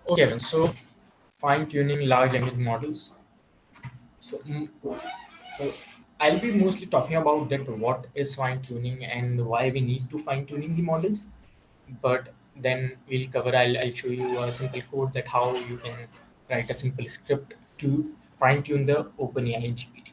Okay, Evan, so fine-tuning large language models. So, so I'll be mostly talking about that what is fine-tuning and why we need to fine-tuning the models. But then we'll cover. I'll show you a simple code that how you can write a simple script to fine-tune the OpenAI GPT.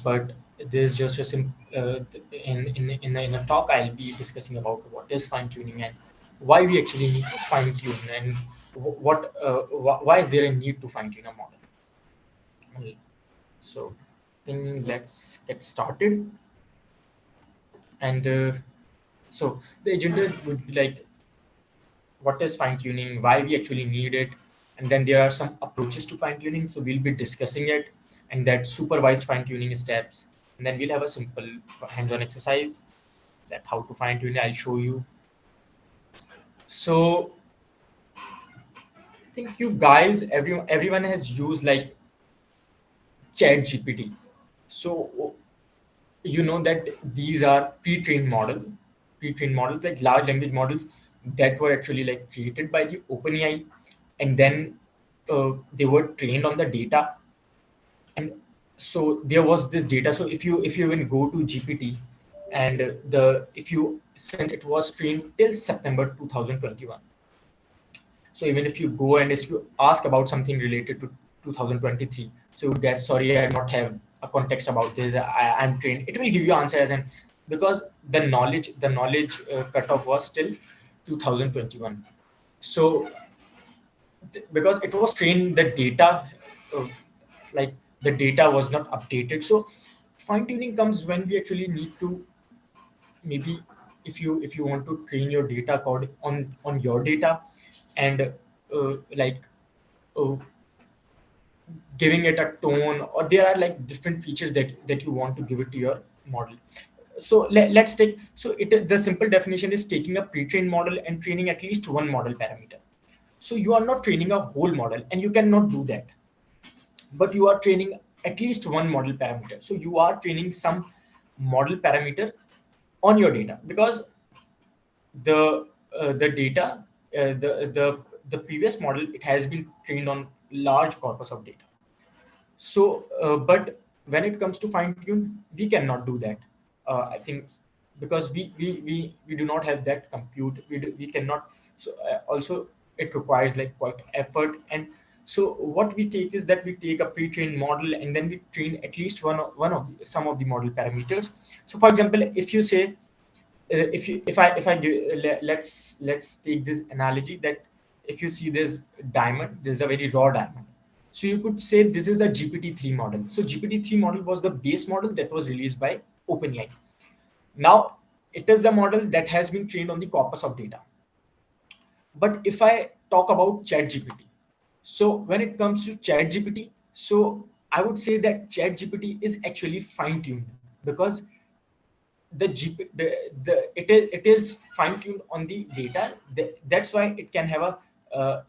But there's just a in a talk I'll be discussing about what is fine-tuning and why we actually need to fine-tune and why is there a need to fine-tune a model. So I think let's get started. And so the agenda would be like what is fine-tuning, why we actually need it, and then there are some approaches to fine-tuning. So we'll be discussing it and that supervised fine-tuning steps. And then we'll have a simple hands-on exercise that how to fine-tune it. I'll show you. So I think you guys, everyone has used like Chat GPT. So you know that these are pre-trained models like large language models that were actually like created by the OpenAI, and then they were trained on the data. And so there was this data. So if you even go to GPT, and the if you since it was trained till September 2021. So even if you go and if you ask about something related to 2023, so you would guess, sorry, I do not have a context about this. I'm trained. It will give you answer as an because the knowledge cutoff was still 2021. So because it was trained, the data, uh, like the data was not updated. So fine tuning comes when we actually need to maybe if you want to train your data code on your data and like uh, giving it a tone, or there are like different features that you want to give it to your model. So let's take so it the simple definition is taking a pre-trained model and training at least one model parameter. So you are not training a whole model and you cannot do that, but you are training at least one model parameter. So you are training some model parameter on your data because the data, the previous model, it has been trained on large corpus of data. So but when it comes to fine tune, we cannot do that. I think because we do not have that compute. We cannot. So also it requires like quite effort. And so what we take is that we take a pre-trained model and then we train at least one of some of the model parameters. So for example, if you say if I let's take this analogy that if you see this diamond, this is a very raw diamond. So you could say this is a GPT-3 model. So GPT-3 model was the base model that was released by OpenAI. Now it is the model that has been trained on the corpus of data. But if I talk about ChatGPT, so when it comes to ChatGPT, so I would say that ChatGPT is actually fine-tuned because it is fine-tuned on the data. That's why it can have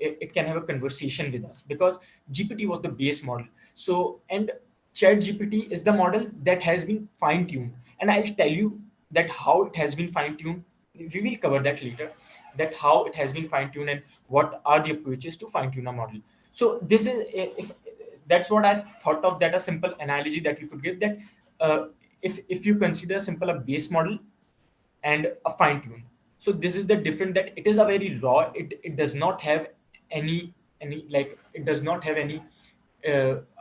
it can have a conversation with us because GPT was the base model. So and Chat GPT is the model that has been fine-tuned, and I'll tell you that how it has been fine-tuned. We will cover that later, that how it has been fine-tuned and what are the approaches to fine-tune a model. So this is if that's what I thought of, that a simple analogy that we could give, that uh, if you consider simple a base model and a fine tune. So this is the difference, that it is a very raw. It does not have any like it does not have any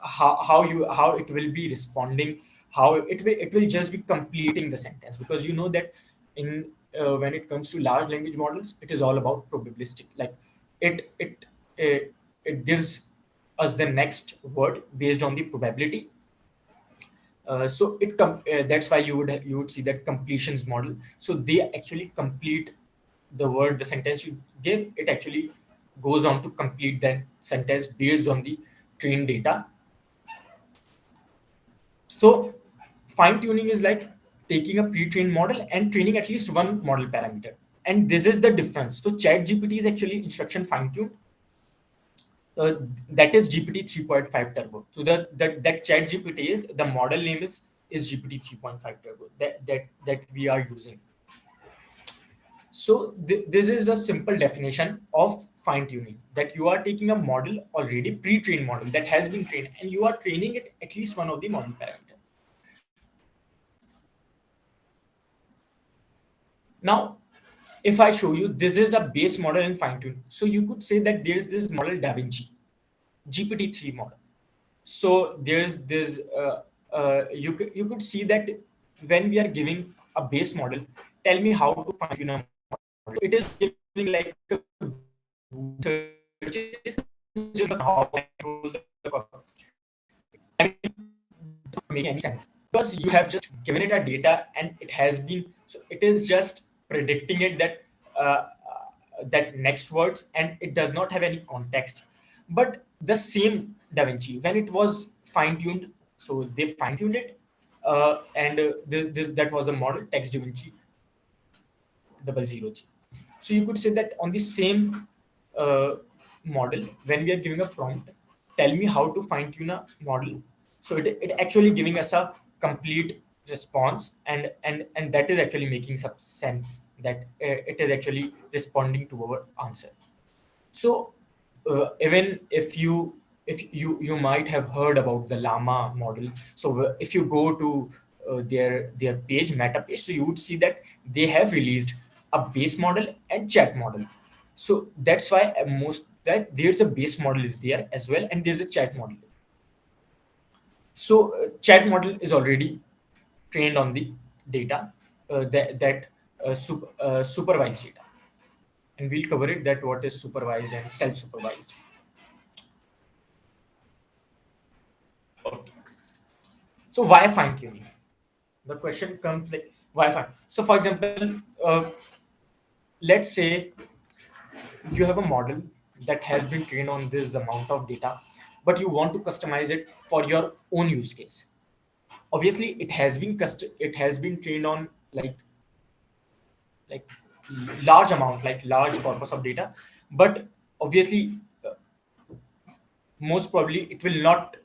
how it will be responding, how it will just be completing the sentence, because you know that in when it comes to large language models, it is all about probabilistic. Like it it gives us the next word based on the probability. That's why you would see that completions model. So they actually complete the sentence you give. It actually goes on to complete that sentence based on the trained data. So fine tuning is like taking a pre-trained model and training at least one model parameter. And this is the difference. So Chat GPT is actually instruction fine tuned. uh, that is GPT 3.5 Turbo. So that Chat GPT is the model name is GPT 3.5 Turbo that we are using. So this is a simple definition of fine tuning, that you are taking a model already pre-trained model that has been trained and you are training it at least one of the model parameter. Now, if I show you this is a base model and fine tune, so you could say that there is this model Da Vinci, GPT-3 model. So there's this, you could see that when we are giving a base model, tell me how to fine tune a model. It is giving like searches, just how to control the I mean, make any sense because you have just given it a data and it has been, so it is just predicting it that that next words and it does not have any context. But the same Da Vinci when it was fine tuned, so they fine tuned it, and that was the model text Da Vinci 003. So you could say that on the same uh, model, when we are giving a prompt, tell me how to fine tune a model. So it actually giving us a complete response, and that is actually making some sense that it is actually responding to our answer. So even if you might have heard about the llama model. So if you go to their page meta page, so you would see that they have released a base model and chat model. So that's why most that there's a base model is there as well and there's a chat model. So chat model is already trained on the data that supervised data, and we'll cover it that what is supervised and self-supervised. Okay. So why fine tuning? The question comes like why fine. So for example, let's say you have a model that has been trained on this amount of data, but you want to customize it for your own use case. Obviously, it has been trained on like large amount, like large corpus of data, but obviously most probably it will not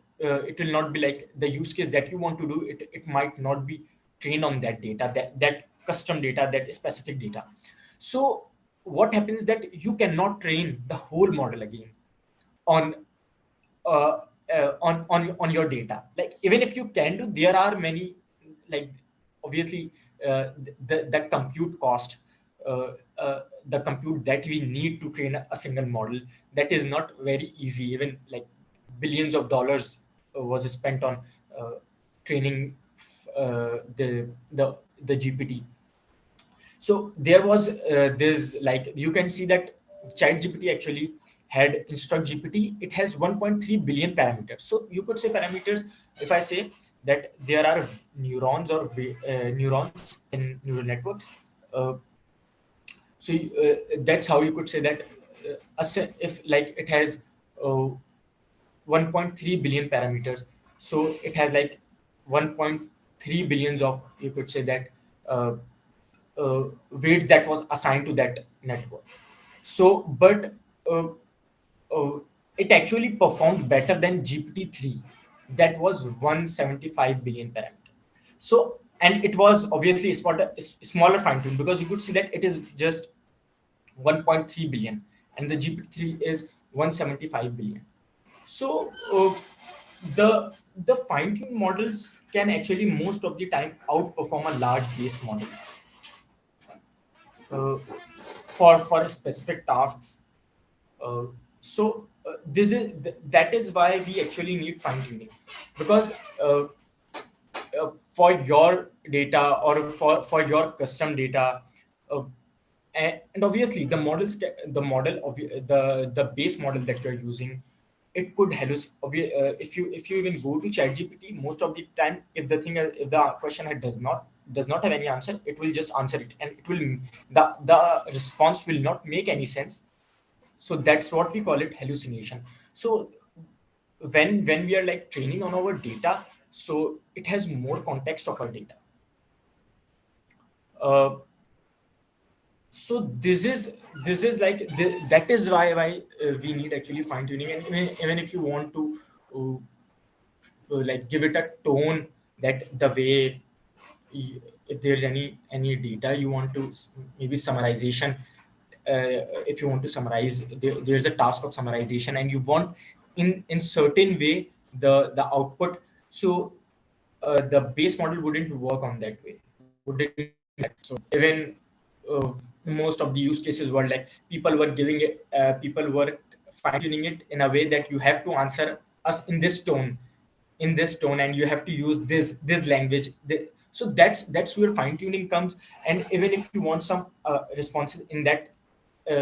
be like the use case that you want to do it. It might not be trained on that data, that custom data, that specific data. So what happens that you cannot train the whole model again on uh, on your data. Like even if you can do, there are many, like obviously the compute cost, uh, the compute that we need to train a single model, that is not very easy. Even like billions of dollars was spent on uh, training the GPT. So there was this, like you can see that chat gpt actually had instruct gpt, it has 1.3 billion parameters. So you could say parameters, if I say that there are neurons or neurons in neural networks, uh, that's how you could say that if like it has uh, 1.3 billion parameters, so it has like 1.3 billions of, you could say that, uh, weights that was assigned to that network. So but uh, uh, it actually performed better than GPT-3, that was 175 billion parameter. So and it was obviously smaller fine tune, because you could see that it is just 1.3 billion and the GPT-3 is 175 billion. So the fine-tuned models can actually most of the time outperform a large base models uh, for specific tasks. This is that is why we actually need fine-tuning, because for your data or for your custom data, uh, and obviously the the model of the base model that you're using, it could if you even go to ChatGPT, most of the time if the question does not have any answer, it will just answer it, and it will the response will not make any sense. So that's what we call it hallucination. So when we are like training on our data, so it has more context of our data. uh, so this is like that is why we need actually fine tuning. And even if you want to like give it a tone, that the way if there's any data you want to maybe summarization, if you want to summarize, there's a task of summarization, and you want in certain way the output. So the base model wouldn't work on that way, wouldn't work like that. So even most of the use cases were like people were fine tuning it in a way that you have to answer us in this tone, and you have to use this language. So that's where fine tuning comes. And even if you want some responses in that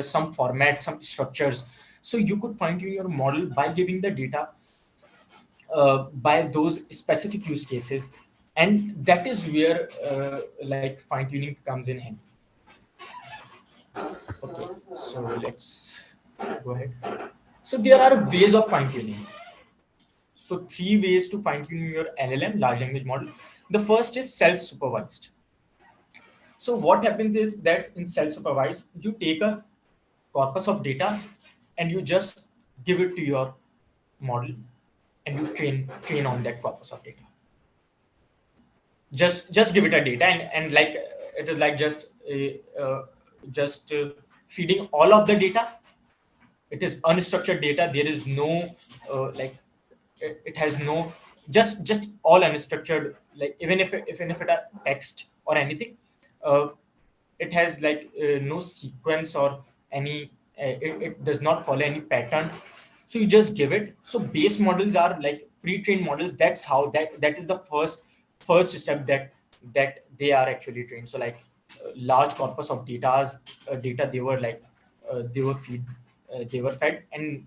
some format, some structures, so you could fine tune your model by giving the data by those specific use cases, and that is where like fine tuning comes in handy. Okay, so let's go ahead. So there are ways of fine tuning. So three ways to fine tune your LLM, large language model. The first is self supervised. So what happens is that in self supervised, you take a corpus of data and you just give it to your model, and you train on that corpus of data. Just give it a data, and like it is like just feeding all of the data. It is unstructured data. There is no like it has no, just all unstructured, like even if it are text or anything, uh, it has like no sequence or any it does not follow any pattern. So you just give it. So base models are like pre-trained models. That's how that is the first step that they are actually trained. So like large corpus of data, they were like they were fed, and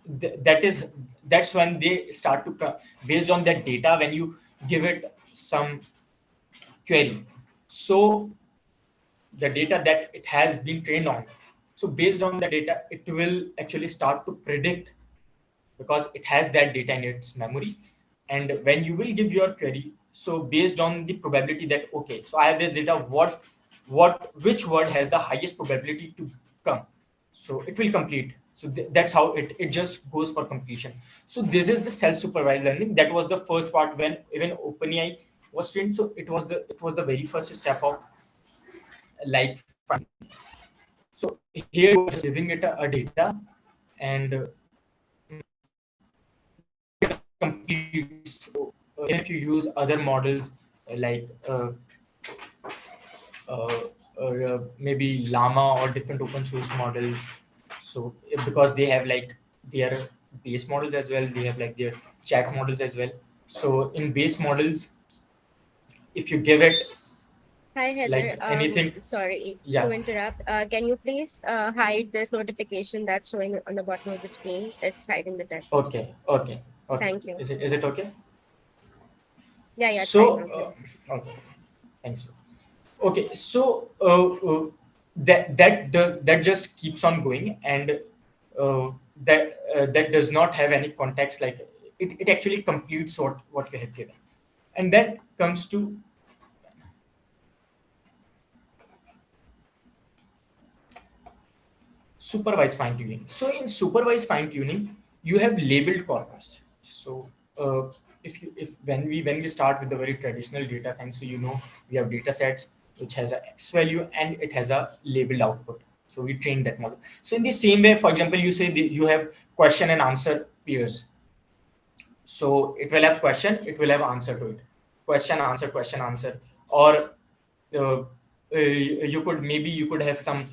that is that's when they start to based on that data, when you give it some query. So the data that it has been trained on, so based on the data it will actually start to predict, because it has that data in its memory. And when you will give your query, so based on the probability that okay, so I have this data, which word has the highest probability to come, so it will complete. So that's how it just goes for completion. So this is the self-supervised learning. That was the first part when even OpenAI was trained. So it was the very first step of like finding. So here you are just giving it a data, and completes. So if you use other models like uh, maybe Llama or different open source models, so because they have like their base models as well, they have like their chat models as well. So in base models, if you give it Hi, Heather. like anything, Sorry to yeah, interrupt. Can you please hide this notification that's showing on the bottom of the screen? It's hiding the text. okay, Thank you. is it okay? Yeah, yeah, it's fine So now. Thanks. okay, thanks. Okay, so that just keeps on going, and that does not have any context. Like it actually completes what you have given, and that comes to supervised fine tuning. So in supervised fine tuning, you have labeled corpus. So uh, if when we start with the very traditional data science, so we have data sets which has a x value and it has a labeled output. So we train that model. So in the same way, for example, you say you have question and answer pairs. So it will have question, it will have answer to it. Question answer. Or you could have some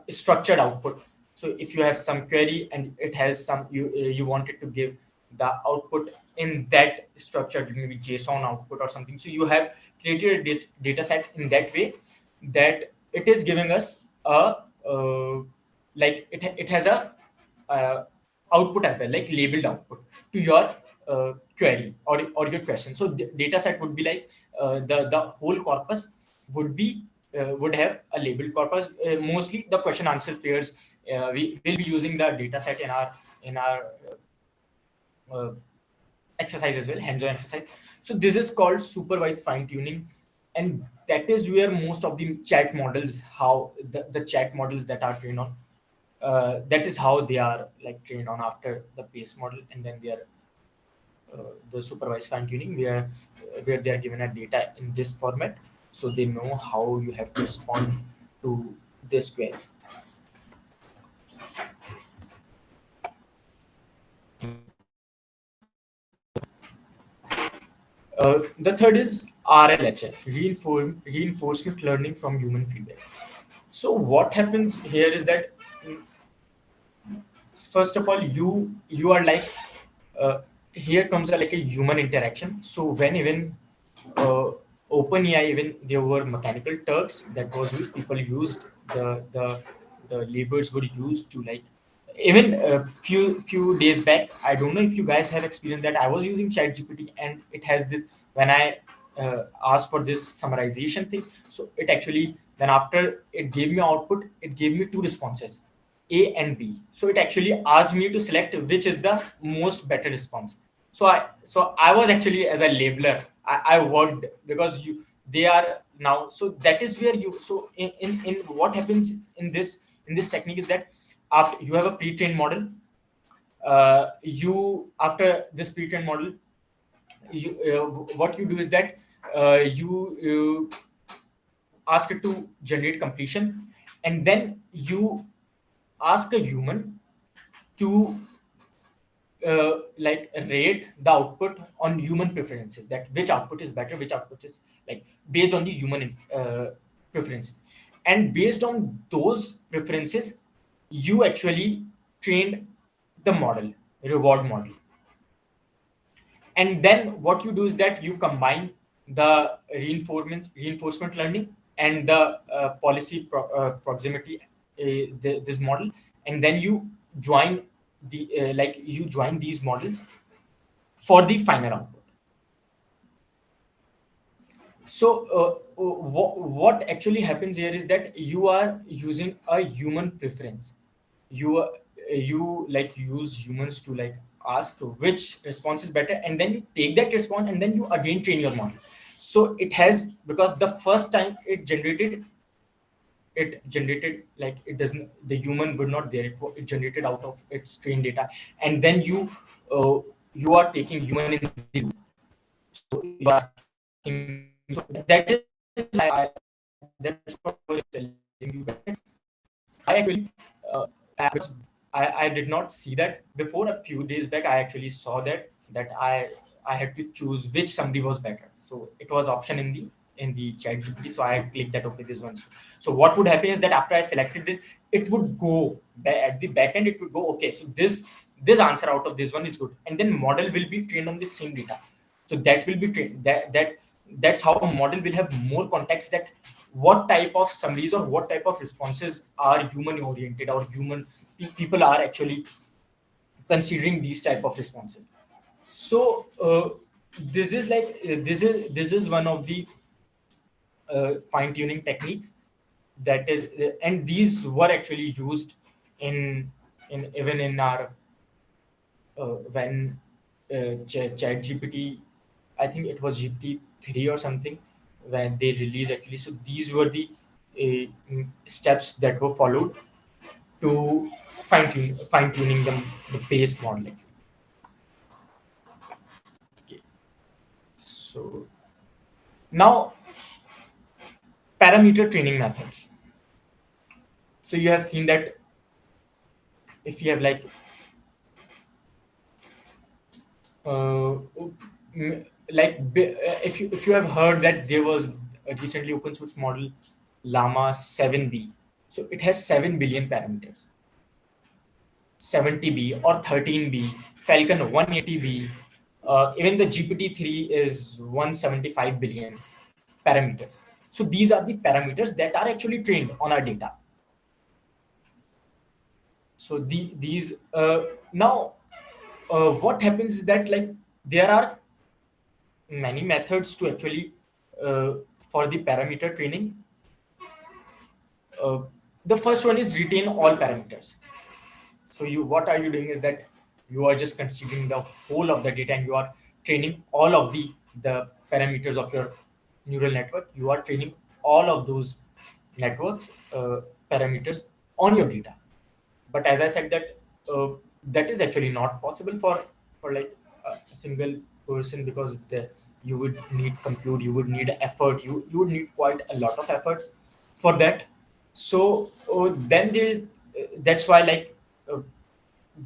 structured output. So if you have some query and it has some you wanted to give the output in that structured, maybe JSON output or something. So you have created a data set in that way that it is giving us a like it has a uh, output as well, like labeled output to your query or your question. So the data set would be like the whole corpus would be would have a labeled corpus. Mostly the question answer pairs. We will be using the data set in our uh, exercise as well, hands-on exercise. So this is called supervised fine tuning, and that is where most of the chat models, how the chat models that are trained on, that is how they are like trained on after the base model, and then they are the supervised fine tuning where they are given a data in this format, so they know how you have to respond to this query. The third is RLHF, reinforcement learning from human feedback. So what happens here is that first of all you are like uh, here comes a, like a human interaction. So when even uh, OpenAI, even there were mechanical Turks that was used, people used the labels were used to like even a few days back. I don't know if you guys have experienced that. I was using ChatGPT and it has this when I asked for this summarization thing. So it actually then after it gave me output, it gave me two responses, A and B. So it actually asked me to select which is the most better response. So I was actually as a labeler, I worked because they are now. So that is where you so in what happens in this technique is that after you have a pre-trained model, you after this pre-trained model, what you do is that you ask it to generate completion, and then you ask a human to like rate the output on human preferences, that which output is better, which output is like based on the human preference, and based on those preferences you actually trained the model, reward model. And then what you do is that you combine the reinforcement learning and the proximity, this model, and then you join you join these models for the final output. So what actually happens here is that you are using a human preference. You like use humans to like ask which response is better, and then you take that response and then you again train your model. So it has, because the first time it generated like it doesn't, the human would not there, it generated out of its trained data, and then uh, you are taking human in the loop. So you are asking, so that is why that's what I was telling you guys. I actually because I did not see that before. A few days back I actually saw that I had to choose which summary was better. So it was option in the chat GPT. So I clicked that, okay, this one. So what would happen is that after I selected it, it would go at the back end, it would go, okay, so this answer out of this one is good. And then model will be trained on the same data. So that will be trained that's how a model will have more context, that what type of summaries or what type of responses are human oriented, or people are actually considering these type of responses. So this is one of the fine tuning techniques that is, and these were actually used in even in our when chat gpt, I think it was GPT-3 or something, when they released actually. So these were the steps that were followed to fine tuning the base model actually. Okay. So now parameter training methods. So you have seen that if you have like uh, if you have heard that there was a recently open source model llama 7b. So it has 7 billion parameters, 70b or 13b, falcon 180b, even the GPT-3 is 175 billion parameters. So these are the parameters that are actually trained on our data. So these now what happens is that like there are many methods to actually uh, for the parameter training. uh, the first one is retain all parameters. So you, what are you doing is that you are just considering the whole of the data, and you are training all of the parameters of your neural network. You are training all of those networks parameters on your data. But as I said that that is actually not possible for like a single person, because you would need compute, you would need effort, you would need quite a lot of effort for that. So then there is that's why like uh,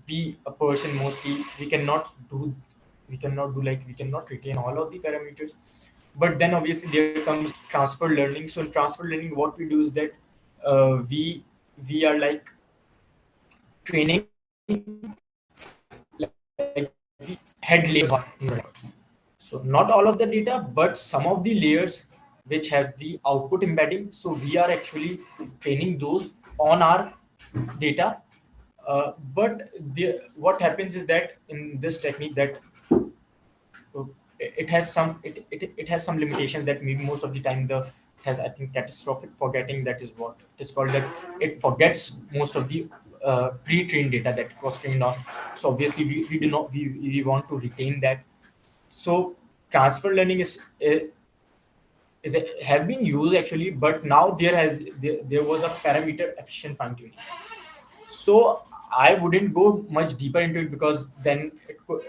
we a person mostly we cannot retain all of the parameters. But then obviously there comes transfer learning. So in transfer learning, what we do is that we are like training like the head layers of our neural network. So not all of the data, but some of the layers which have the output embedding. So we are actually training those on our data. What happens is that in this technique that it has some limitations that maybe most of the time the it has, I think, catastrophic forgetting. That is what it is called, that it forgets most of the pre-trained data that it was trained on. So obviously we do not we want to retain that. So transfer learning is have been used actually, but now there was a parameter efficient fine tuning. So I wouldn't go much deeper into it because then it could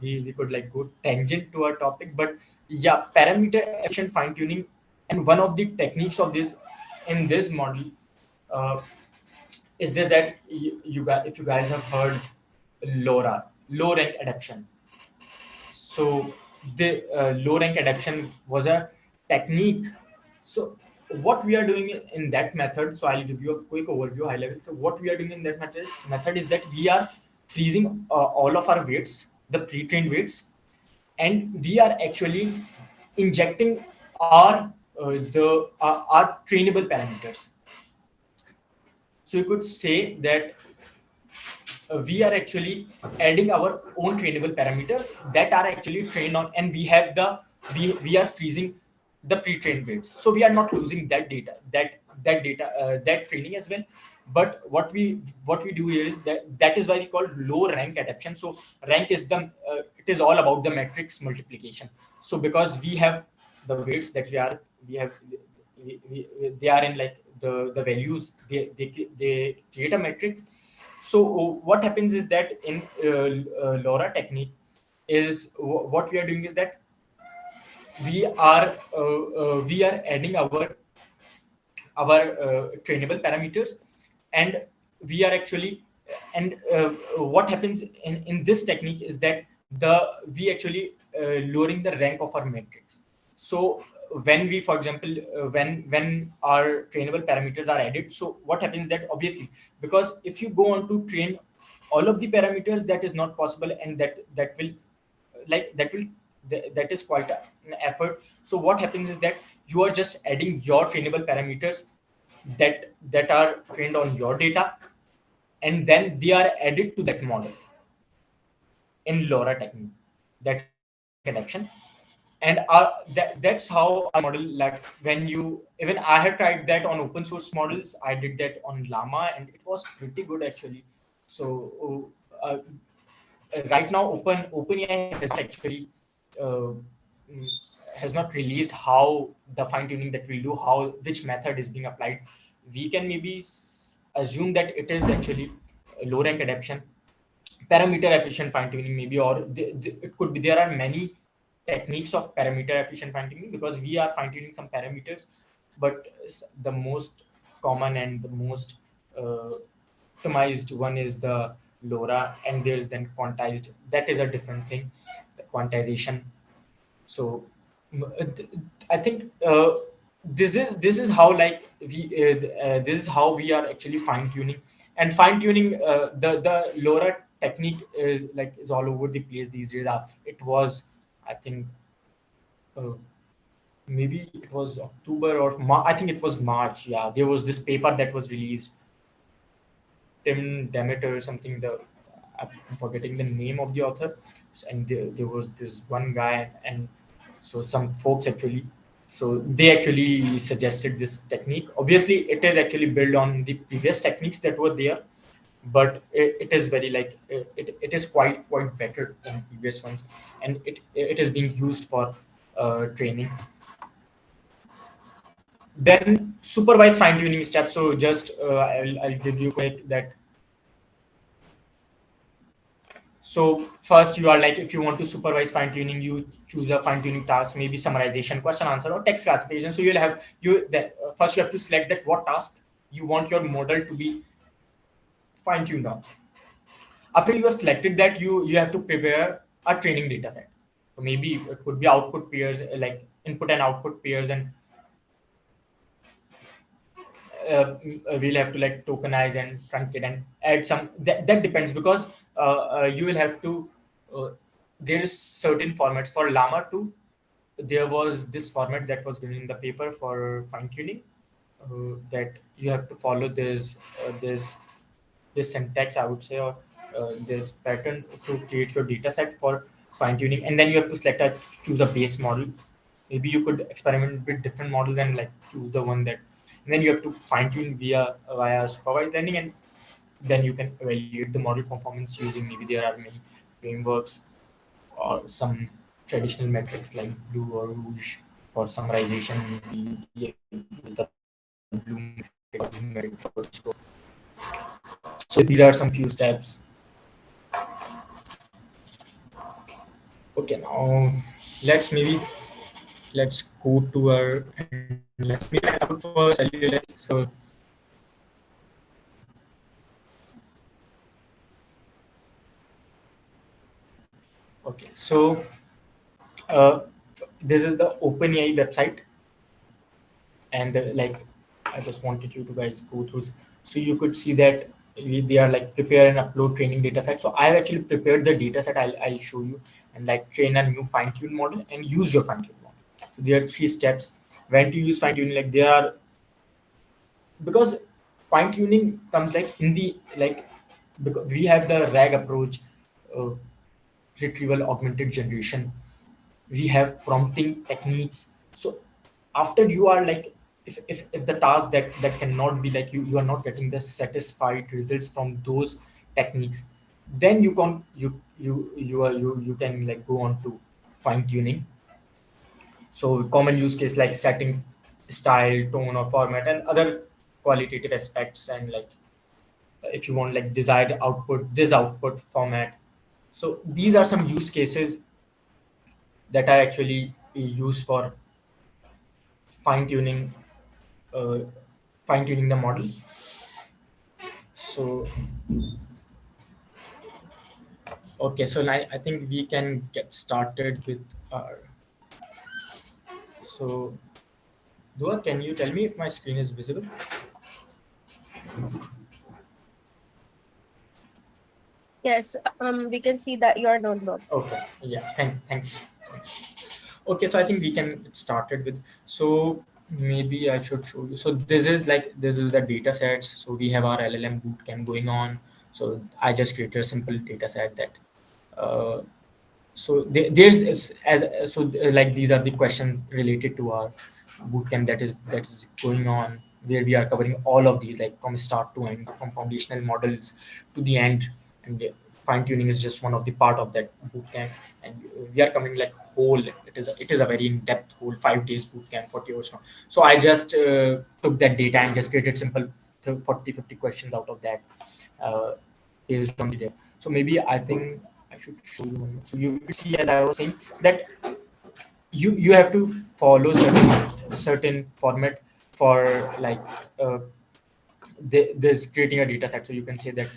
we could like go tangent to our topic. But yeah, parameter efficient fine tuning, and one of the techniques of this in this model uh, is this that you guys, if you guys have heard LoRa, low rank adaptation. So the low rank adaptation was a technique. So what we are doing in that method, so I'll give you a quick overview, high level. So what we are doing in that method is that we are freezing all of our weights, the pre-trained weights, and we are actually injecting our trainable parameters. So you could say that we are actually adding our own trainable parameters that are actually trained on, and we are freezing the pre-trained weights. So we are not losing that training as well. But what we do here is that is why we call low rank adaptation. So rank is it is all about the matrix multiplication. So because we have the weights that we have they are in like the values, they create a matrix. So what happens is that in LoRa technique is what we are doing is that we are adding our trainable parameters, and we are actually and what happens in this technique is that we actually lowering the rank of our matrix. So when we, for example, when our trainable parameters are added, so what happens that obviously, because if you go on to train all of the parameters, that is not possible, and that will like that will that is quite an effort. So what happens is that you are just adding your trainable parameters that are trained on your data, and then they are added to that model in LoRa technique, that low rank adaptation. And that's how our model, like when you, even I had tried that on open source models, I did that on Llama, and it was pretty good actually. So right now OpenAI has not actually uh, mm, has not released how the fine tuning that we'll do, how which method is being applied. We can maybe assume that it is actually low rank adaptation, parameter efficient fine tuning maybe, or it could be there are many techniques of parameter efficient fine tuning, because we are fine tuning some parameters. But the most common and the most uh, optimized one is the LoRa, and there's then quantized. That is a different thing, the quantization. So I think this is how like this is how we are actually fine tuning. And fine tuning, the LoRa technique is all over the place these days. It was, I think, uh, maybe it was October or I think it was March. Yeah, there was this paper that was released, Tim Demeter or something. I'm forgetting the name of the author. And there was this one guy, and so some folks actually. So they actually suggested this technique. Obviously, it is actually built on the previous techniques that were there, but it is very like it is quite better than previous ones, and it is being used for training. Then supervised fine tuning steps. So just I'll give you quick that. So first, you are like, if you want to supervise fine tuning, you choose a fine tuning task, maybe summarization, question answer, or text classification. So you'll have you that first you have to select that what task you want your model to be fine tune down. After you have selected that, you have to prepare a training data set. So maybe it could be output pairs, like input and output pairs, and we'll have to like tokenize and truncate and add some. That depends, because you will have to uh, there is certain formats for llama 2. There was this format that was given in the paper for fine tuning, that you have to follow this syntax, I would say, or this pattern to create your data set for fine tuning, and then you have to choose a base model. Maybe you could experiment with different models and like choose the one that, and then you have to fine tune via supervised learning, and then you can evaluate the model performance using, maybe there are many frameworks or some traditional metrics like blue or rouge. For summarization, maybe you use the blue metric or rouge metric for score. So these are some few steps. Okay, now let's go to our, and let's maybe I would first tell you like, so okay, so uh, this is the OpenAI website, and like I just wanted you to guys go through, so you could see that they are like prepare and upload training data set. So I've actually prepared the data set. I'll show you, and like train a new fine tune model and use your fine tune model. So there are three steps when to use fine tuning. Like there are, because fine tuning comes like in the like, because we have the RAG approach, uh, retrieval augmented generation, we have prompting techniques. So after you are like, if the task that cannot be like, you are not getting the satisfied results from those techniques, then you can like go on to fine tuning. So common use case like setting style, tone or format, and other qualitative aspects, and like if you want like desired output, this output format. So these are some use cases that I actually use for fine tuning, uh, fine tuning the model. So okay, so now I think we can get started with our. So Dua, can you tell me if my screen is visible? Yes, we can see that your notebook. Okay, yeah, thanks. Okay, so I think we can get started with. So maybe I should show you. So this is the data sets. So we have our LLM bootcamp going on. So I just created a simple data set that. Uh, so like these are the questions related to our bootcamp that is going on, where we are covering all of these, like from start to end, from foundational models to the end, and fine tuning is just one of the part of that bootcamp. And we are coming like whole, it is a very in-depth whole 5 days bootcamp, 40 hours long. So I just took that data and just created simple 40-50 questions out of that, uh, based on the data. So maybe I think I should show you one more. So you could see, as I was saying, that you have to follow certain format for like, uh, there's creating a data set. So you can say that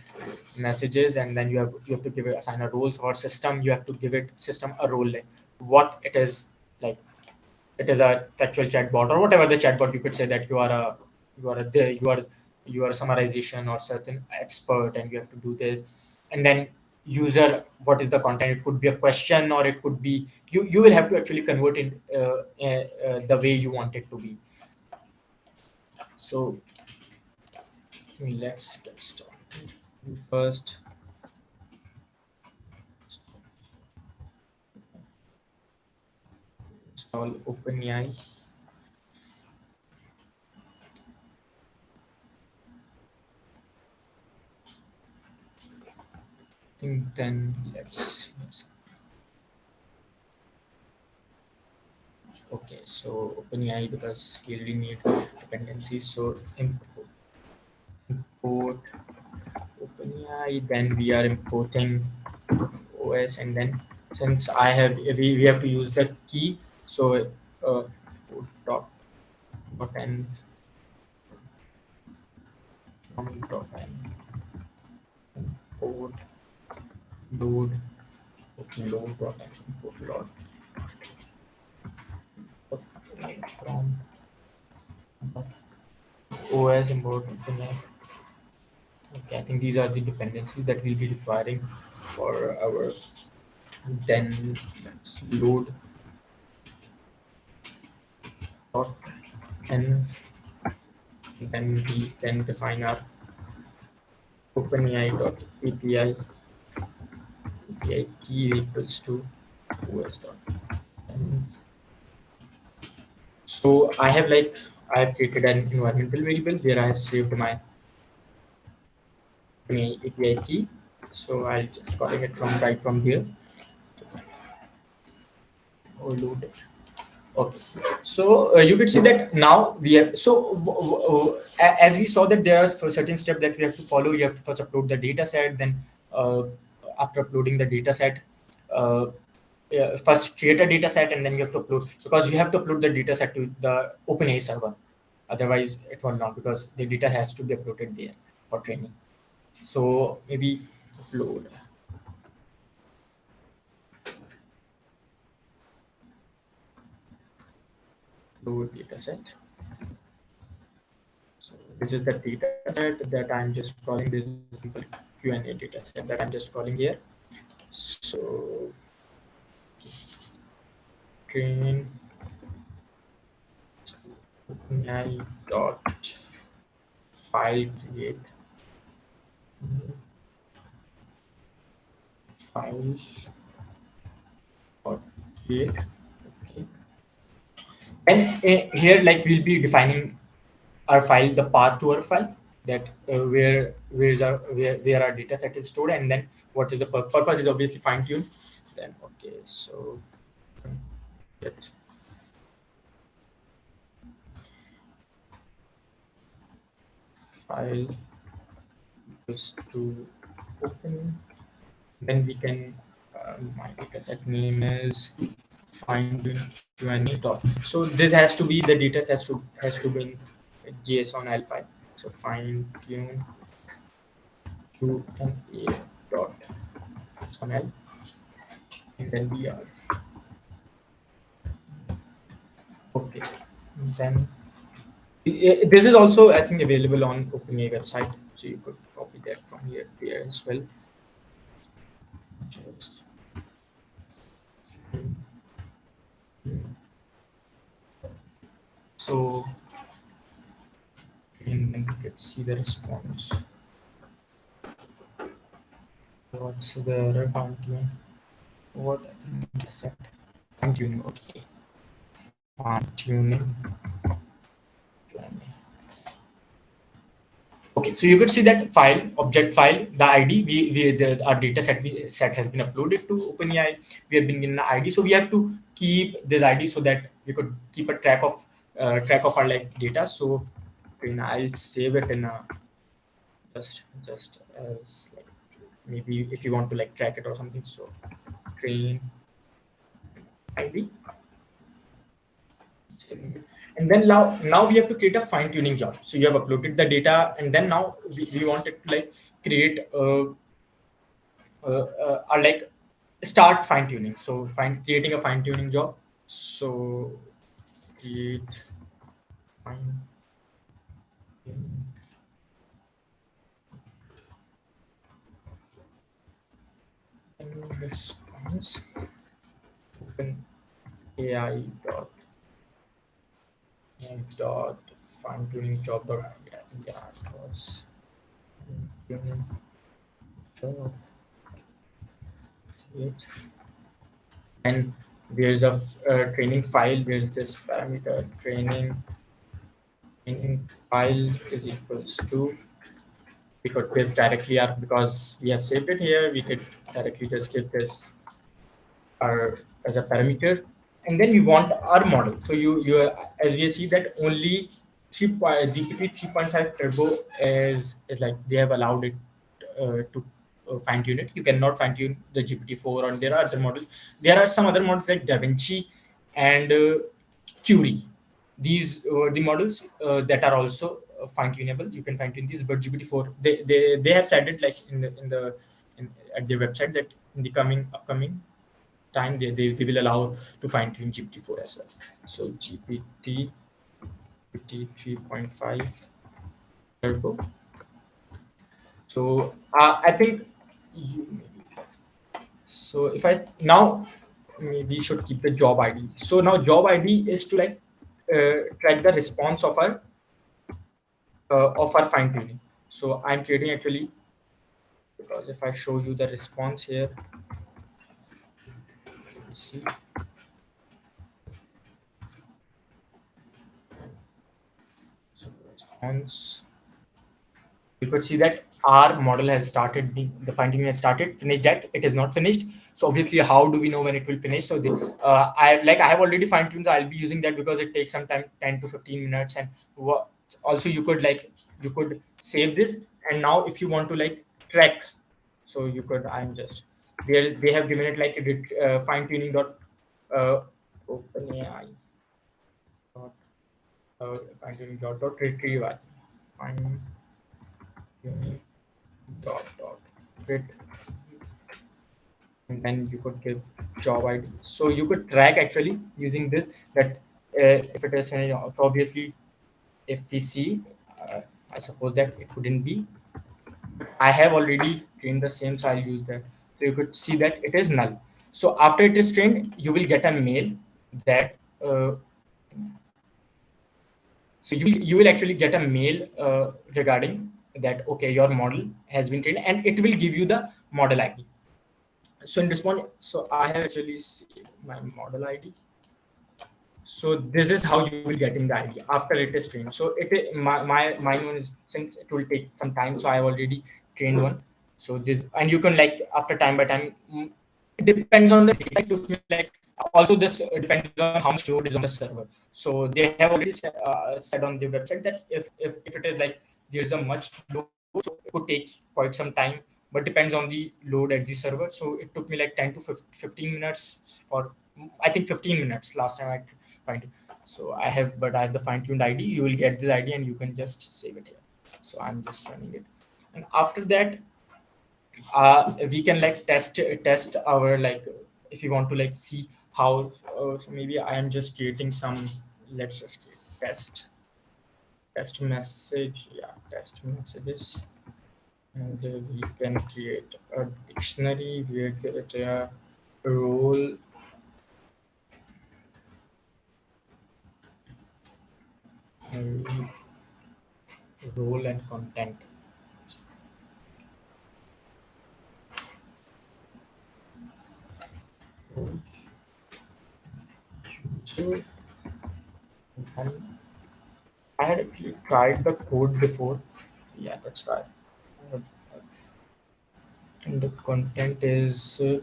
messages, and then you have to give it, assign a role for system. You have to give it system a role, like what it is, like it is a factual chatbot or whatever the chatbot. You could say that you are a you are a summarization or certain expert, and you have to do this. And then user, what is the content? It could be a question, or it could be, you will have to actually convert it the way you want it to be. So let's get started. First, install OpenAI. Think then let's okay. So OpenAI, because we really need dependencies. So import OpenAI, then we are importing OS, and then since we have to use the key. So dot dot n from dot n. import load load dot import load from OS import OpenAI. Okay, I think these are the dependencies that we'll be requiring for our. Then let's load dot and then we can define our OpenAI dot API key equals to OS dot. And so I have created an environmental variable where I have saved my OpenAI API key. So I'll just calling it from right from here. Or load it. Okay, so you could see that now we have. So as we saw that there are for certain steps that we have to follow. You have to first upload the data set, then uh, after uploading the data set, uh, first create a data set, and then you have to upload, because you have to upload the data set to the OpenAI server. Otherwise, it will not, because the data has to be uploaded there for training. So maybe upload data set. So this is the data set that I'm just calling. This is a simple Q&A data set that I'm just calling here. So train OpenAI dot file create file dot create. Okay. And here, like, we'll be defining our file, the path to our file, that where our data set is stored, and then what is the purpose is obviously fine tune. Then okay, so get file equals to open. Then we can my data set name is fine tune Q&A dot. So this has to be, the data has to be in JSON L file. So fine tune Q&A dot JSON L, and then we are okay. Then this is also, I think, available on OpenAI website, so you could copy that from here as well. Just so, and then we could see the response. What's the error fine tune? What I think is set fine tuning. Okay, fine tuning. Okay, so you could see that file, object file, the ID, our data set has been uploaded to OpenAI. We have been given the ID, so we have to keep this ID so that we could keep a track of our like data. So I'll save it in a just as like, maybe if you want to like track it or something. So train ID, and then now we have to create a fine tuning job. So you have uploaded the data, and then now we want it to like create or like start fine tuning. So creating a fine tuning job. So create fine tuning response open AI dot fine tuning job dot, yeah, it was tuning job create. And there's a training file. There's this parameter training file is equals to, we could give directly our, because we have saved it here, we could directly just give this our as a parameter, and then we want our model. So you as we see that only GPT 3.5 Turbo is like they have allowed it to fine tune it. You cannot fine tune the GPT-4, or there are other models. There are some other models like DaVinci and Curie. These the models that are also fine tunable. You can fine tune these, but GPT-4, they have said it like in the at their website that in the coming upcoming time they will allow to fine tune GPT-4 as well. So GPT 3.5 Turbo. So I think you so if I now we should keep the job ID. So now job ID is to like track the response of our fine tuning. So I'm creating actually because if I show you the response here, see so response you could see that our model has started the finding has started finished that it is not finished. So obviously how do we know when it will finish? So I have already fine tuned, so I'll be using that because it takes some time, 10 to 15 minutes. And also you could you could save this, and now if you want to like track, so you could I'm just they have given it like fine tuning dot uh, OpenAI dot fine tuning dot retrieve fine tuning dot grid, and then you could give job ID. So you could track actually using this that if it is so obviously if we see I suppose that it wouldn't be. I have already trained the same, so I'll use that. So you could see that it is null. So after it is trained, you will get a mail that so you will actually get a mail regarding that okay your model has been trained, and it will give you the model ID. So in response, so I have actually saved my model ID. So this is how you will getting the ID after it is trained. So mine one is since it will take some time, so I have already trained one. So this and you can like after time by time, it depends on the data. It took me like also this depends on how much load is on the server. So they have already said on the website that if it is like there's a much load, so it could take quite some time, but depends on the load at the server. So it took me like 10 to 15 minutes for I think 15 minutes last time I fine tune. So but I have the fine tuned ID. You will get this ID and you can just save it here. So I'm just running it, and after that, we can like test our like if you want to like see how. So maybe I am just creating some. Let's just create test message. Yeah, test messages, and we can create a dictionary. We create a role uh, role and content. So and I had actually tried the code before. Yeah, that's right. Uh, And the content is, I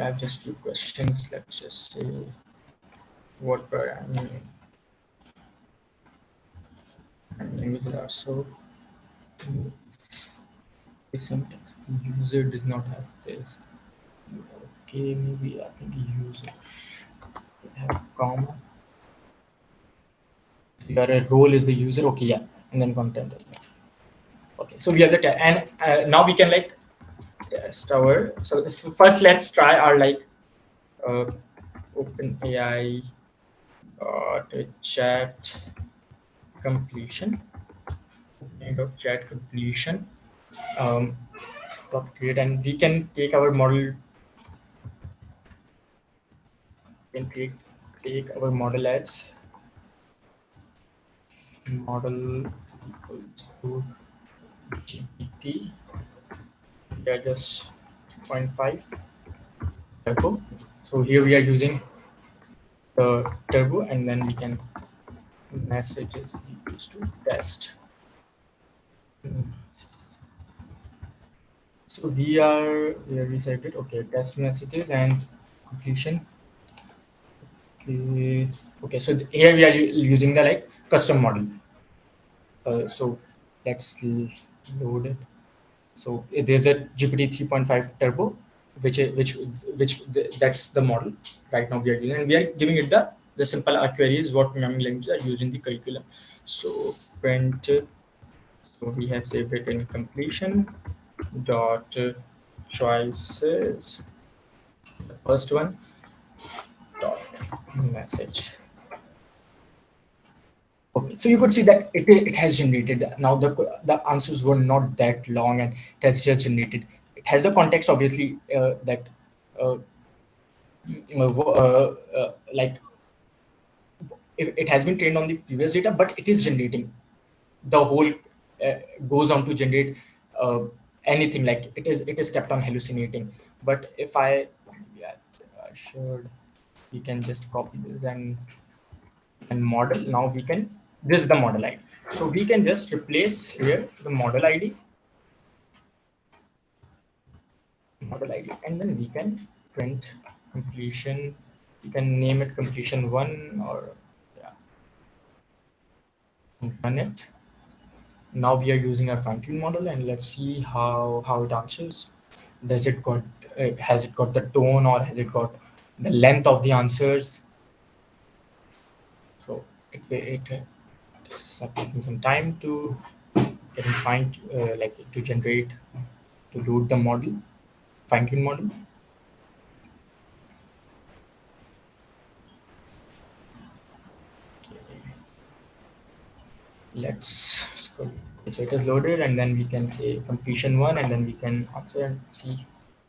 have just few questions. Let's just say what programming and languages are so syntax. The user does not have this. Okay, maybe I think user will have comma. So your role is the user. Okay, yeah, and then content. Okay, so we have the and now we can like test our. So first, let's try our like uh, OpenAI chat completion. Chat completion. Um, create, and we can take our model. Can take our model as model equals to GPT. Yeah, just 0.5 turbo. So here we are using the turbo, and then we can messages is equals to test. So we are rejected. Okay, test messages and completion. Okay, okay. So here we are using the like custom model. So let's load it. So there's a GPT 3.5 Turbo, that's the model right now we are using, and we are giving it the simple queries what programming languages are using the curriculum. So print. So we have saved it in completion. dot choices. The first one dot message. Okay, so you could see that it has generated now the answers were not that long and it has just generated. It has the context obviously that uh, like it has been trained on the previous data, but it is generating the whole uh, goes on to generate uh, anything like it is kept on hallucinating. But if I yeah, I should we can just copy this and model. Now we can this is the model ID. So we can just replace here the model ID, and then we can print completion. You can name it completion one or yeah, and run it. Now we are using our fine tune model, and let's see how it answers. Does it got has it got the tone or has it got the length of the answers? So it's taking some time to getting fine like to generate to load the model fine tune model. Okay, let's scroll. So it is loaded, and then we can say completion one, and then we can answer and see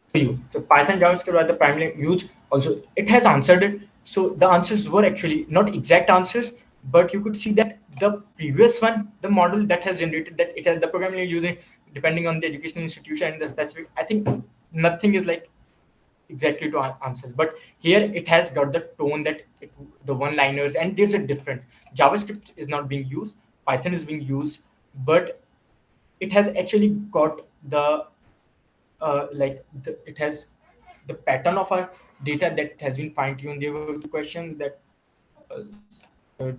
for you. So Python JavaScript are the primary used. Also, it has answered it. So the answers were actually not exact answers, but you could see that the previous one, the model that has generated that it has the programming you're using depending on the educational institution and the specific. I think nothing is like exactly to answers, but here it has got the tone that the one liners, and there's a difference. JavaScript is not being used, Python is being used, but it has actually got the it has the pattern of our data that has been fine tuned. There were a few questions that uh,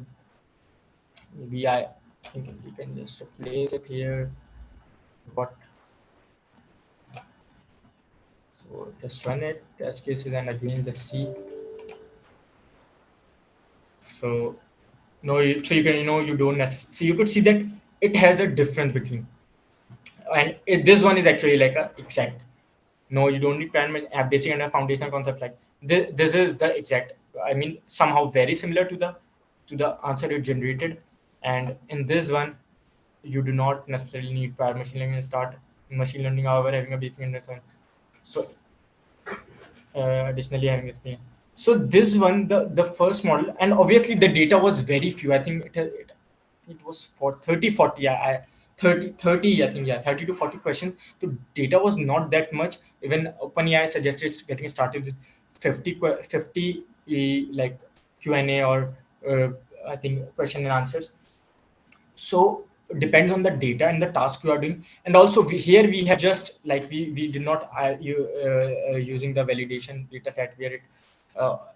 maybe I think we can just replace it here. What so just run it. Test cases and again the C. So no, so you can you don't necessarily. So you could see that it has a difference between, and this one is actually like a exact. No, you don't need primary basic and a foundational concept like this is the exact. I mean, somehow very similar to the answer it generated, and in this one, you do not necessarily need prior machine learning and start machine learning. However, having a basic understanding. So additionally having experience. So this one, the first model, and obviously the data was very few. I think it was for 30 40 yeah, 30 I think yeah 30 to 40 questions. The data was not that much. Even OpenAI suggested getting started with 50 like Q&A or uh, I think question and answers. So depends on the data and the task you are doing, and also here we have just like we did not using the validation data set where it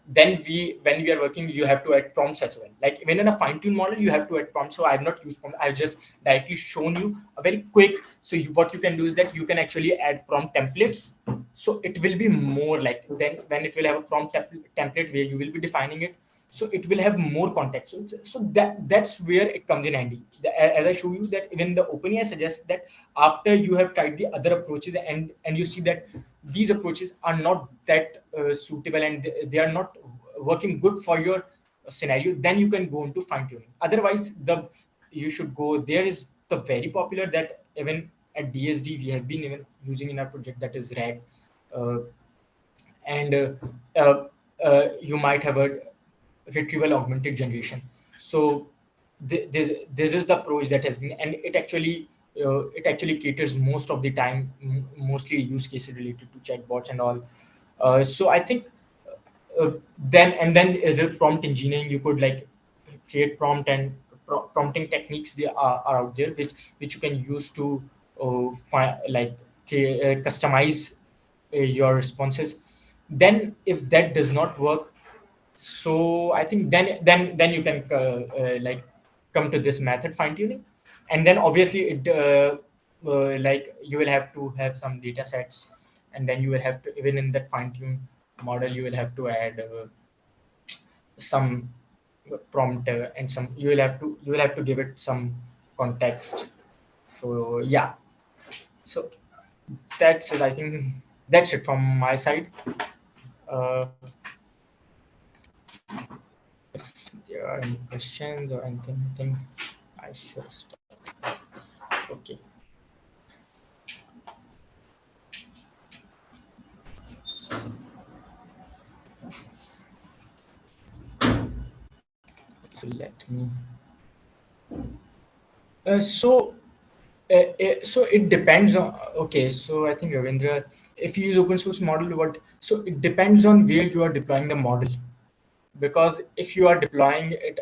then we when we are working you have to add prompts as well. Like when in a fine-tuned model you have to add prompts, so I have not used prompt, I've just directly shown you a very quick. So what you can do is that you can actually add prompt templates, so it will be more like then when it will have a prompt template where you will be defining it, so it will have more context. So that's where it comes in handy. As I show you that even the OpenAI suggests that after you have tried the other approaches and you see that these approaches are not that suitable and they are not working good for your scenario, then you can go into fine tuning. Otherwise, the you should go. There is the very popular that even at DSD we have been even using in our project, that is RAG. Uh, and you might have a retrieval augmented generation. So this is the approach that has been, and it actually caters most of the time, mostly use cases related to chatbots and all. So I think then the prompt engineering, you could like create prompt and prompting techniques they are out there which you can use to customize your responses. Then if that does not work, so I think then you can like come to this method fine tuning, and then obviously it like you will have to have some data sets, and then you will have to even in that fine tune model you will have to add some prompt and some you will have to give it some context. So yeah, so That's it. I think that's it from my side. Uh, there are any questions or anything, I think I should stop. Okay. So let me. So so it depends on, okay, so I think Ravindra, if you use open source model, what, so it depends on where you are deploying the model, because if you are deploying it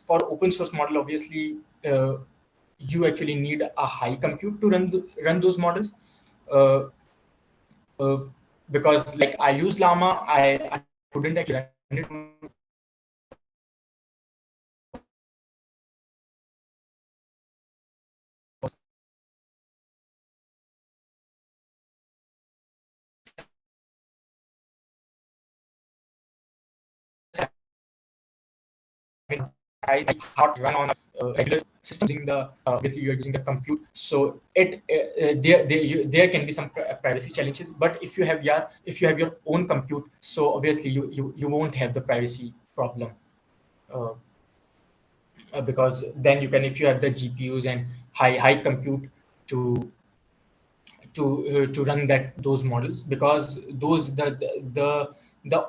for open source model, obviously uh, you actually need a high compute to run those models, uh, uh, because like I use Llama, I couldn't actually run it on I not run on a regular system using the obviously you're using the compute, so there can be some privacy challenges, but if you have your own compute, so obviously you won't have the privacy problem, uh, because then you can, if you have the GPUs and high compute to to run those models, because those the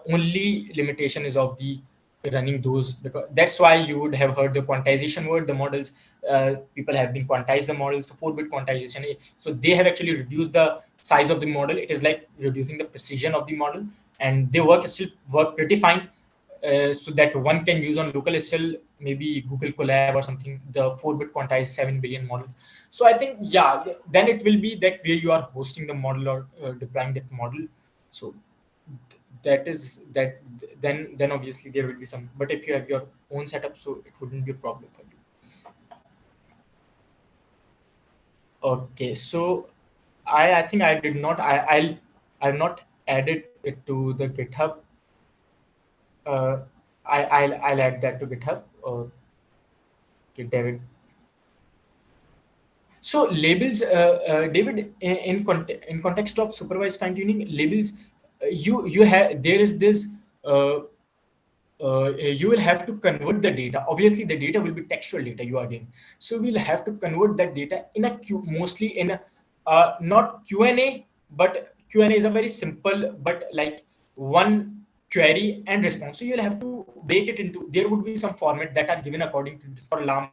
only limitation is of the running those, because that's why you would have heard the quantization word, the models, people have been quantized the models, the 4-bit quantization, so they have actually reduced the size of the model, it is like reducing the precision of the model, and they still work pretty fine, so that one can use on local still, maybe Google Colab or something, the 4-bit quantized 7 billion models. So I think, yeah, then it will be that where you are hosting the model or deploying that model. So that is that. Then obviously there will be some. But if you have your own setup, so it wouldn't be a problem for you. Okay, so I think I did not. I've not added it to the GitHub. Uh, I'll add that to GitHub. Okay, David. So labels, David, in context of supervised fine tuning, labels, you have, there is this. Uh, you will have to convert the data. Obviously, the data will be textual data you are getting. So we'll have to convert that data in a Q, mostly in a not Q&A, but Q&A is a very simple, but like one query and response. So you'll have to break it into. There would be some format that are given according to this. For Llama,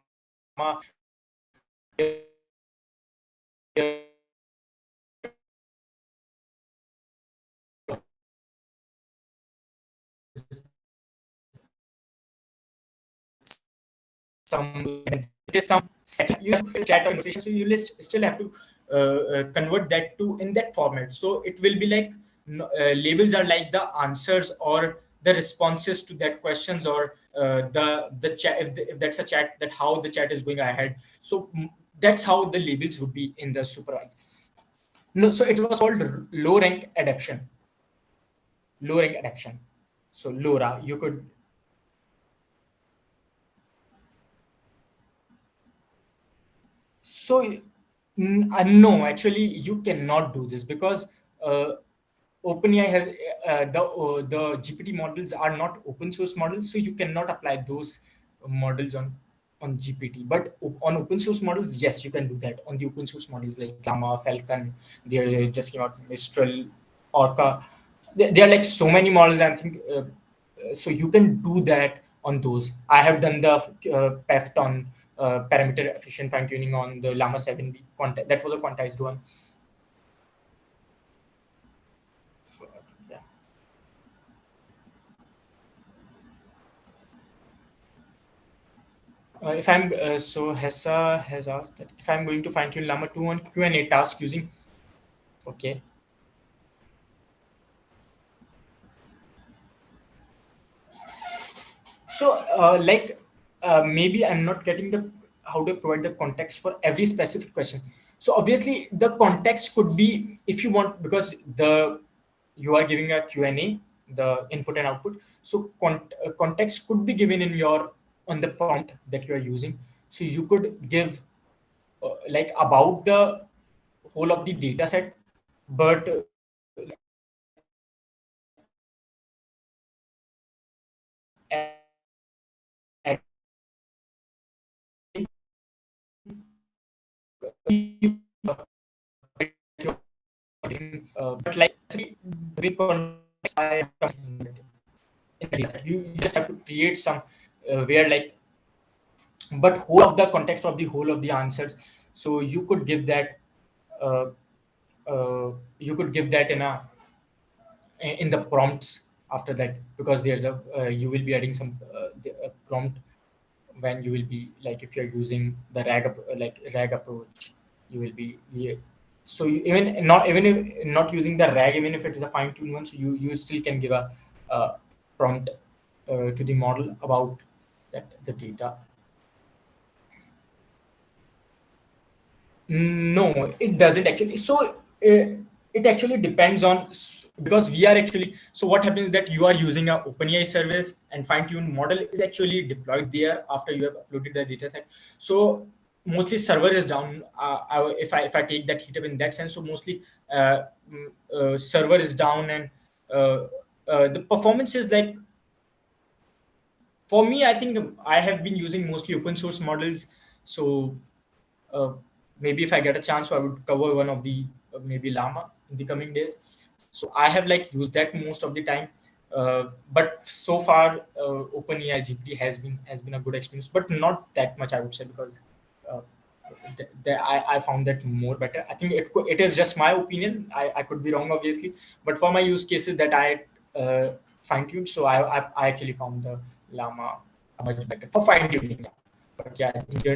some it is some you have to chat or conversation, so you still have to convert that to in that format, so it will be like labels are like the answers or the responses to that questions, or the chat, if that's a chat, that how the chat is going ahead. So that's how the labels would be in the supervised. No, so it was called low rank adaptation. Low rank adaptation. So LoRa, you could. So, no, actually, you cannot do this, because uh, OpenAI has the GPT models are not open source models, so you cannot apply those models on GPT. But on open source models, yes, you can do that on the open source models like Llama, Falcon. They just came out, Mistral, Orca. There are like so many models. I think so you can do that on those. I have done the PEFT on parameter efficient fine tuning on the Llama 7B. That was a quantized one. So, yeah. If I'm so Hessa has asked that if I'm going to fine tune Llama 2 on Q&A task using, okay. So, maybe I'm not getting the how to provide the context for every specific question. So obviously the context could be, if you want, because the you are giving a Q&A, the input and output. So context could be given in your on the prompt that you are using. So you could give like about the whole of the data set, but but like with context, I have in that you just have to create some where like but whole of the context of the whole of the answers, so you could give that uh, you could give that in the prompts after that, because there's a you will be adding some prompt when you will be like if you're using the like rag approach, you will be so you, even if not using the rag, even if it is a fine tuned one, so you still can give a prompt to the model about that the data. No, it doesn't actually. So it actually depends on because we are actually. So what happens that you are using a OpenAI service and fine-tuned model is actually deployed there after you have uploaded the data set. So mostly server is down. If I take that hit up in that sense, so mostly server is down and uh, the performance is like for me. I think I have been using mostly open source models. So uh, maybe if I get a chance, so I would cover one of the maybe Llama in the coming days. So I have like used that most of the time. But so far, OpenAI GPT has been a good experience, but not that much I would say because uh, I found that more better. I think it is just my opinion. I could be wrong obviously, but for my use cases that I fine tuned, so I actually found the Llama much better for fine tuning. But yeah, in general.